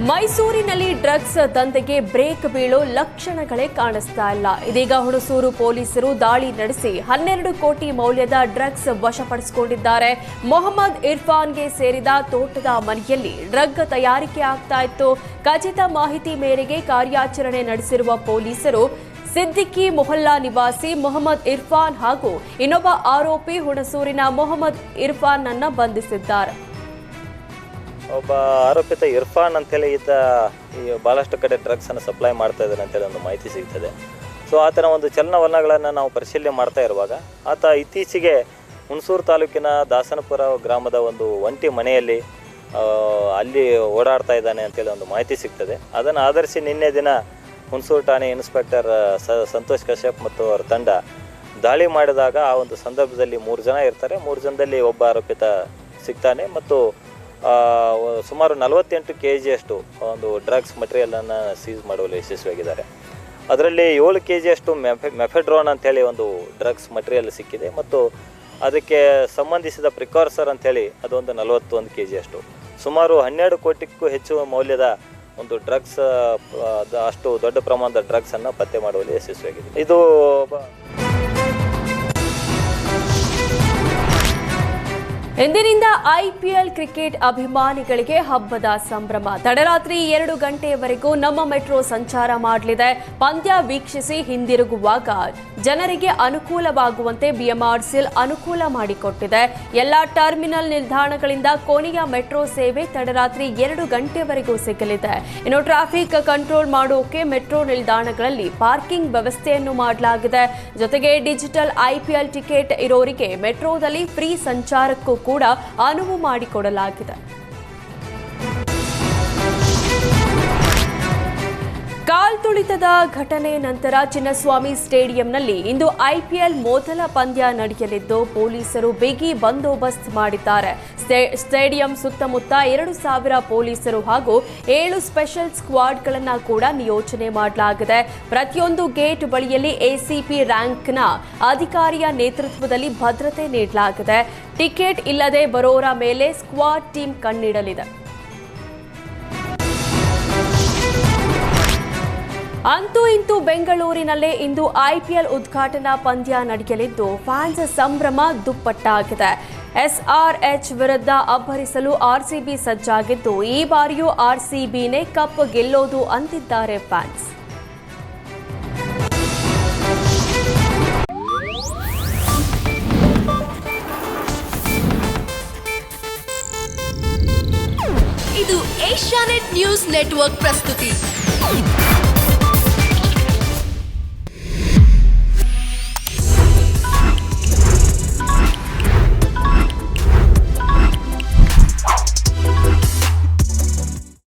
ಮೈಸೂರಿನಲ್ಲಿ drugs ದಂಧೆಗೆ break ಬೀಳೋ ಲಕ್ಷಣಗಳೇ ಕಾಣಿಸ್ತಾ ಇಲ್ಲ. ಇದೀಗ ಹುಣಸೂರು ಪೊಲೀಸರು ದಾಳಿ ನಡೆಸಿ 12 ಕೋಟಿ ಮೌಲ್ಯದ ಡ್ರಗ್ಸ್ ವಶಪಡಿಸಿಕೊಂಡಿದ್ದಾರೆ. ಮೊಹಮ್ಮದ್ ಇರ್ಫಾನ್ಗೆ ಸೇರಿದ ತೋಟದ ಮನೆಯಲ್ಲಿ ಡ್ರಗ್ ತಯಾರಿಕೆ ಆಗ್ತಾ ಇತ್ತು. ಖಚಿತ ಮಾಹಿತಿ ಮೇರೆಗೆ ಕಾರ್ಯಾಚರಣೆ ನಡೆಸಿರುವ ಪೊಲೀಸರು ಸಿದ್ದಿಕ್ಕಿ ಮೊಹಲ್ಲಾ ನಿವಾಸಿ ಮೊಹಮ್ಮದ್ ಇರ್ಫಾನ್ ಹಾಗೂ ಇನ್ನೊಬ್ಬ ಆರೋಪಿ ಹುಣಸೂರಿನ ಮೊಹಮ್ಮದ್ ಇರ್ಫಾನ್ ಅನ್ನು ಬಂಧಿಸಿದ್ದಾರೆ. ಒಬ್ಬ ಆರೋಪಿತ ಇರ್ಫಾನ್ ಅಂತೇಳಿ ಈತ ಭಾಳಷ್ಟು ಕಡೆ ಡ್ರಗ್ಸ್ ಅನ್ನು ಸಪ್ಲೈ ಮಾಡ್ತಾ ಇದ್ದಾನೆ ಅಂತೇಳಿ ಒಂದು ಮಾಹಿತಿ ಸಿಗ್ತದೆ. ಸೊ ಆತನ ಒಂದು ಚಲನವಲನಗಳನ್ನು ನಾವು ಪರಿಶೀಲನೆ ಮಾಡ್ತಾ ಇರುವಾಗ ಆತ ಇತ್ತೀಚೆಗೆ ಹುಣಸೂರು ತಾಲೂಕಿನ ದಾಸನಪುರ ಗ್ರಾಮದ ಒಂದು ಒಂಟಿ ಮನೆಯಲ್ಲಿ ಅಲ್ಲಿ ಓಡಾಡ್ತಾ ಇದ್ದಾನೆ ಅಂತೇಳಿ ಒಂದು ಮಾಹಿತಿ ಸಿಗ್ತದೆ. ಅದನ್ನು ಆಧರಿಸಿ ನಿನ್ನೆ ದಿನ ಹುಣಸೂರು ಠಾಣೆ ಇನ್ಸ್ಪೆಕ್ಟರ್ ಸಂತೋಷ್ ಕಶ್ಯಪ್ ಮತ್ತು ಅವರ ತಂಡ ದಾಳಿ ಮಾಡಿದಾಗ ಆ ಒಂದು ಸಂದರ್ಭದಲ್ಲಿ 3 ಜನ ಇರ್ತಾರೆ. 3 ಜನದಲ್ಲಿ ಒಬ್ಬ ಆರೋಪಿತ ಸಿಗ್ತಾನೆ ಮತ್ತು ಸುಮಾರು 48 kgಯಷ್ಟು ಒಂದು ಡ್ರಗ್ಸ್ ಮಟೀರಿಯಲನ್ನು ಸೀಸ್ ಮಾಡುವಲ್ಲಿ ಯಶಸ್ವಿಯಾಗಿದ್ದಾರೆ. ಅದರಲ್ಲಿ 7 kgಯಷ್ಟು ಮೆಫೆಡ್ರೋನ್ ಅಂಥೇಳಿ ಒಂದು ಡ್ರಗ್ಸ್ ಮಟೀರಿಯಲ್ ಸಿಕ್ಕಿದೆ ಮತ್ತು ಅದಕ್ಕೆ ಸಂಬಂಧಿಸಿದ ಪ್ರಿಕಾರ್ಸರ್ ಅಂಥೇಳಿ ಅದೊಂದು 41 kgಯಷ್ಟು ಸುಮಾರು 12 ಕೋಟಿಗೂ ಹೆಚ್ಚು ಮೌಲ್ಯದ ಒಂದು ಡ್ರಗ್ಸ್ ಅಷ್ಟು ದೊಡ್ಡ ಪ್ರಮಾಣದ ಡ್ರಗ್ಸನ್ನು ಪತ್ತೆ ಮಾಡುವಲ್ಲಿ ಯಶಸ್ವಿಯಾಗಿದೆ. ಇದು ಇಂದಿನಿಂದ IPL ಕ್ರಿಕೆಟ್ ಅಭಿಮಾನಿಗಳಿಗೆ ಹಬ್ಬದ ಸಂಭ್ರಮ. ತಡರಾತ್ರಿ 2 ಗಂಟೆಯವರೆಗೂ ನಮ್ಮ ಮೆಟ್ರೋ ಸಂಚಾರ ಮಾಡಲಿದೆ. ಪಂದ್ಯ ವೀಕ್ಷಿಸಿ ಹಿಂದಿರುಗುವಾಗ ಜನರಿಗೆ ಅನುಕೂಲವಾಗುವಂತೆ BMRCL ಅನುಕೂಲ ಮಾಡಿಕೊಟ್ಟಿದೆ. ಎಲ್ಲ ಟರ್ಮಿನಲ್ ನಿಲ್ದಾಣಗಳಿಂದ ಕೊನೆಯ ಮೆಟ್ರೋ ಸೇವೆ ತಡರಾತ್ರಿ 2 ಗಂಟೆವರೆಗೂ ಸಿಗಲಿದೆ. ಇನ್ನು ಟ್ರಾಫಿಕ್ ಕಂಟ್ರೋಲ್ ಮಾಡೋಕೆ ಮೆಟ್ರೋ ನಿಲ್ದಾಣಗಳಲ್ಲಿ ಪಾರ್ಕಿಂಗ್ ವ್ಯವಸ್ಥೆಯನ್ನು ಮಾಡಲಾಗಿದೆ. ಜೊತೆಗೆ ಡಿಜಿಟಲ್ IPL ಟಿಕೆಟ್ ಇರೋರಿಗೆ ಮೆಟ್ರೋದಲ್ಲಿ ಫ್ರೀ ಸಂಚಾರಕ್ಕೂ ಕೂಡ ಅನುವು ಮಾಡಿಕೊಡಲಾಗಿದೆ. ಕಾಲ್ತುಳಿತದ ಘಟನೆ ನಂತರ ಚಿನ್ನಸ್ವಾಮಿ ಸ್ಟೇಡಿಯಂನಲ್ಲಿ ಇಂದು IPL ಮೊದಲ ಪಂದ್ಯ ನಡೆಯಲಿದ್ದು ಪೊಲೀಸರು ಬಿಗಿ ಬಂದೋಬಸ್ತ್ ಮಾಡಿದ್ದಾರೆ. ಸ್ಟೇಡಿಯಂ ಸುತ್ತಮುತ್ತ 2,000 ಪೊಲೀಸರು ಹಾಗೂ 7 ಸ್ಪೆಷಲ್ ಸ್ಕ್ವಾಡ್ಗಳನ್ನು ಕೂಡ ನಿಯೋಜನೆ ಮಾಡಲಾಗಿದೆ. ಪ್ರತಿಯೊಂದು ಗೇಟ್ ಬಳಿಯಲ್ಲಿ ACP ರ್ಯಾಂಕ್ನ ಅಧಿಕಾರಿಯ ನೇತೃತ್ವದಲ್ಲಿ ಭದ್ರತೆ ನೀಡಲಾಗಿದೆ. ಟಿಕೆಟ್ ಇಲ್ಲದೆ ಬರೋರ ಮೇಲೆ ಸ್ಕ್ವಾಡ್ ಟೀಮ್ ಕಣ್ಣಿಡಲಿದೆ. ಅಂತೂ ಇಂತೂ ಬೆಂಗಳೂರಿನಲ್ಲೇ ಇಂದು IPL ಉದ್ಘಾಟನಾ ಪಂದ್ಯ ನಡೆಯಲಿದ್ದು ಫ್ಯಾನ್ಸ್ ಸಂಭ್ರಮ ದುಪ್ಪಟ್ಟಾಗಿದೆ. SRH ವಿರುದ್ಧ ಅಬ್ಬರಿಸಲು RCB ಸಜ್ಜಾಗಿದ್ದು ಈ ಬಾರಿಯೂ RCBನೇ ಕಪ್ ಗೆಲ್ಲೋದು ಅಂತಿದ್ದಾರೆ ಫ್ಯಾನ್ಸ್. ಇದು ಏಷ್ಯಾನೆಟ್ ನ್ಯೂಸ್ ನೆಟ್ವರ್ಕ್ ಪ್ರಸ್ತುತಿ.